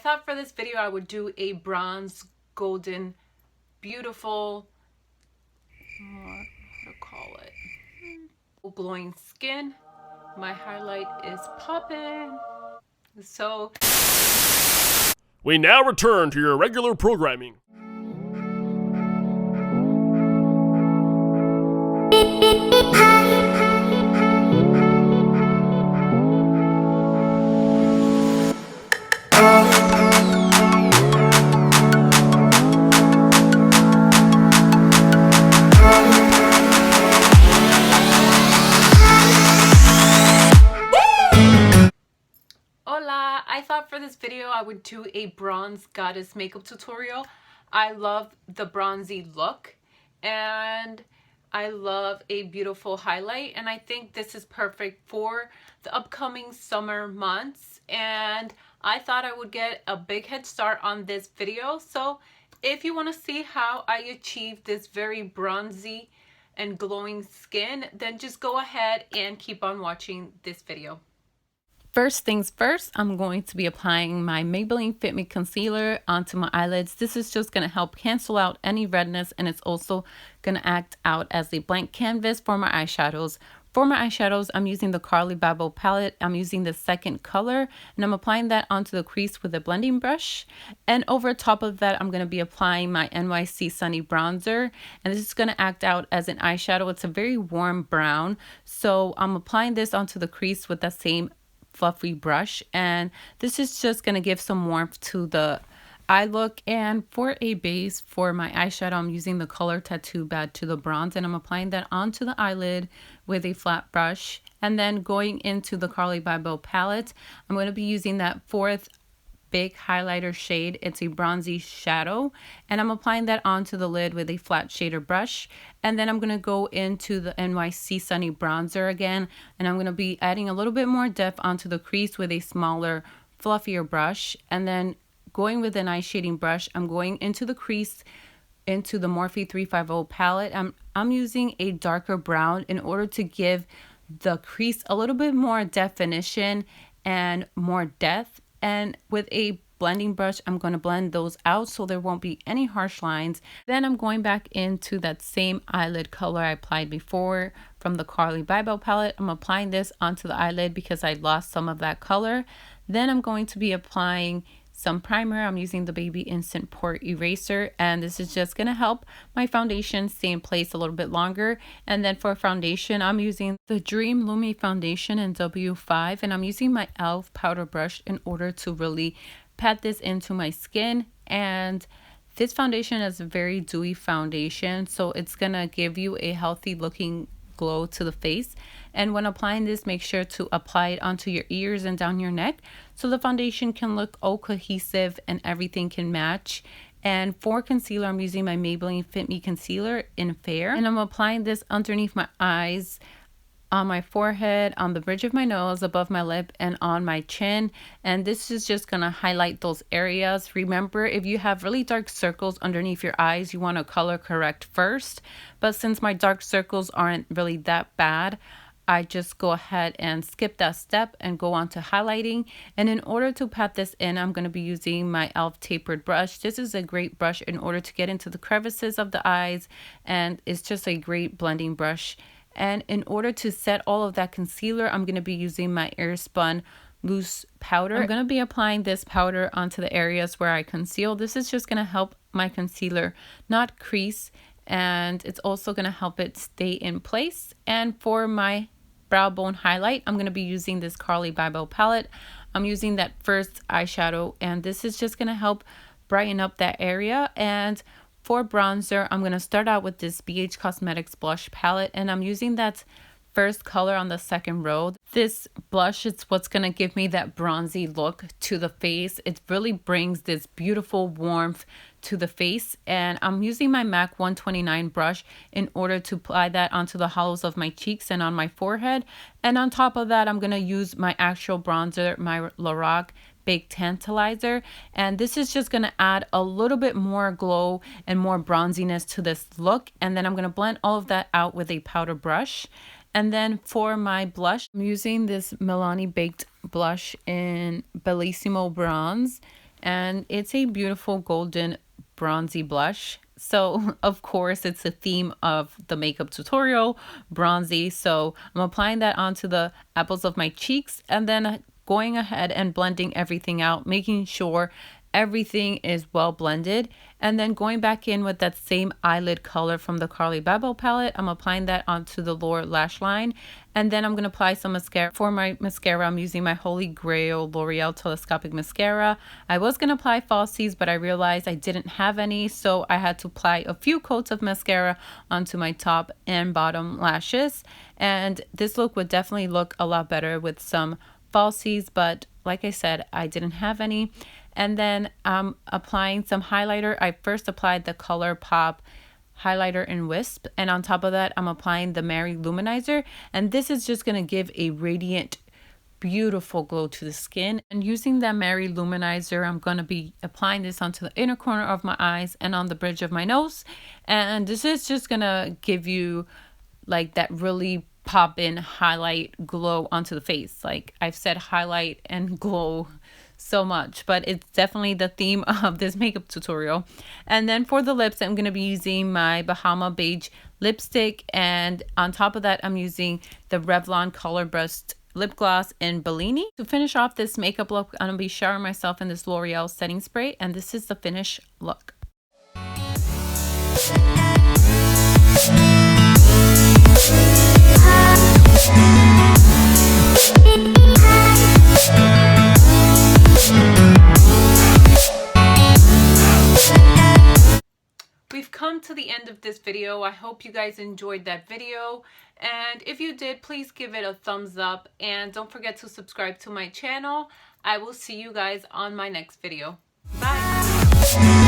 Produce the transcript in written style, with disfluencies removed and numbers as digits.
thought for this video I would do a bronze, golden, beautiful, how to call it, glowing skin. My highlight is popping. So we now return to your regular programming. Hola! I thought for this video I would do a bronze goddess makeup tutorial. I love the bronzy look and I love a beautiful highlight, and I think this is perfect for the upcoming summer months, and I thought I would get a big head start on this video. So if you want to see how I achieve this very bronzy and glowing skin, then just go ahead and keep on watching this video. First things first, I'm going to be applying my Maybelline Fit Me Concealer onto my eyelids. This is just going to help cancel out any redness, and it's also going to act out as a blank canvas for my eyeshadows. For my eyeshadows, I'm using the Carly Babel palette. I'm using the second color, and I'm applying that onto the crease with a blending brush. And over top of that, I'm going to be applying my NYC Sunny Bronzer, and this is going to act out as an eyeshadow. It's a very warm brown, so I'm applying this onto the crease with that same fluffy brush, and this is just going to give some warmth to the eye look. And for a base for my eyeshadow, I'm using the color Tattoo Bad to the Bronze, and I'm applying that onto the eyelid with a flat brush. And then going into the Carly Babel palette, I'm going to be using that fourth big highlighter shade. It's a bronzy shadow, and I'm applying that onto the lid with a flat shader brush. And then I'm going to go into the NYC Sunny Bronzer again, and I'm going to be adding a little bit more depth onto the crease with a smaller, fluffier brush. And then going with an eye shading brush, I'm going into the crease into the Morphe 350 palette. I'm using a darker brown in order to give the crease a little bit more definition and more depth. And with a blending brush, I'm going to blend those out so there won't be any harsh lines. Then I'm going back into that same eyelid color I applied before from the Carly Babel palette. I'm applying this onto the eyelid because I lost some of that color. Then I'm going to be applying some primer. I'm using the Baby Instant Pore Eraser, and this is just going to help my foundation stay in place a little bit longer. And then for foundation, I'm using the Dream Lumi foundation in W5, and I'm using my e.l.f. powder brush in order to really pat this into my skin. And this foundation is a very dewy foundation, so it's going to give you a healthy looking glow to the face. And when applying this, make sure to apply it onto your ears and down your neck so the foundation can look all cohesive and everything can match. And for concealer, I'm using my Maybelline Fit Me Concealer in Fair, and I'm applying this underneath my eyes, on my forehead, on the bridge of my nose, above my lip, and on my chin. And this is just going to highlight those areas. Remember, if you have really dark circles underneath your eyes, you want to color correct first. But since my dark circles aren't really that bad, I just go ahead and skip that step and go on to highlighting. And in order to pat this in, I'm going to be using my e.l.f. tapered brush. This is a great brush in order to get into the crevices of the eyes, and it's just a great blending brush. And in order to set all of that concealer, I'm going to be using my Airspun loose powder. I'm going to be applying this powder onto the areas where I conceal. This is just going to help my concealer not crease, and it's also going to help it stay in place. And for my brow bone highlight, I'm going to be using this Carly Babel palette. I'm using that first eyeshadow, and this is just going to help brighten up that area. And for bronzer, I'm going to start out with this BH Cosmetics blush palette, and I'm using that first color on the second row. This blush is what's going to give me that bronzy look to the face. It really brings this beautiful warmth to the face, and I'm using my MAC 129 brush in order to apply that onto the hollows of my cheeks and on my forehead. And on top of that, I'm going to use my actual bronzer, my Lorac Baked Tantalizer, and this is just going to add a little bit more glow and more bronziness to this look. And then I'm going to blend all of that out with a powder brush. And then for my blush, I'm using this Milani Baked blush in Bellissimo Bronze, and it's a beautiful golden bronzy blush. So of course it's the theme of the makeup tutorial, bronzy. So I'm applying that onto the apples of my cheeks and then going ahead and blending everything out, making sure everything is well blended, and then going back in with that same eyelid color from the Carly Babel palette. I'm applying that onto the lower lash line, and then I'm going to apply some mascara. For my mascara, I'm using my Holy Grail L'Oreal Telescopic Mascara. I was going to apply falsies, but I realized I didn't have any, so I had to apply a few coats of mascara onto my top and bottom lashes, and this look would definitely look a lot better with some falsies, but like I said, I didn't have any. And then I'm applying some highlighter. I first applied the ColourPop highlighter in Wisp, and on top of that I'm applying the Mary Luminizer, and this is just going to give a radiant, beautiful glow to the skin. And using that Mary Luminizer, I'm going to be applying this onto the inner corner of my eyes and on the bridge of my nose, and this is just going to give you like that really pop in highlight glow onto the face. Like I've said highlight and glow so much, but it's definitely the theme of this makeup tutorial. And then for the lips, I'm going to be using my Bahama Beige lipstick, and on top of that I'm using the Revlon Color Burst lip gloss in Bellini. To finish off this makeup look, I'm going to be showering myself in this L'Oreal setting spray, and this is the finished look. We've come to the end of this video. I hope you guys enjoyed that video, and if you did, please give it a thumbs up and don't forget to subscribe to my channel. I will see you guys on my next video. Bye.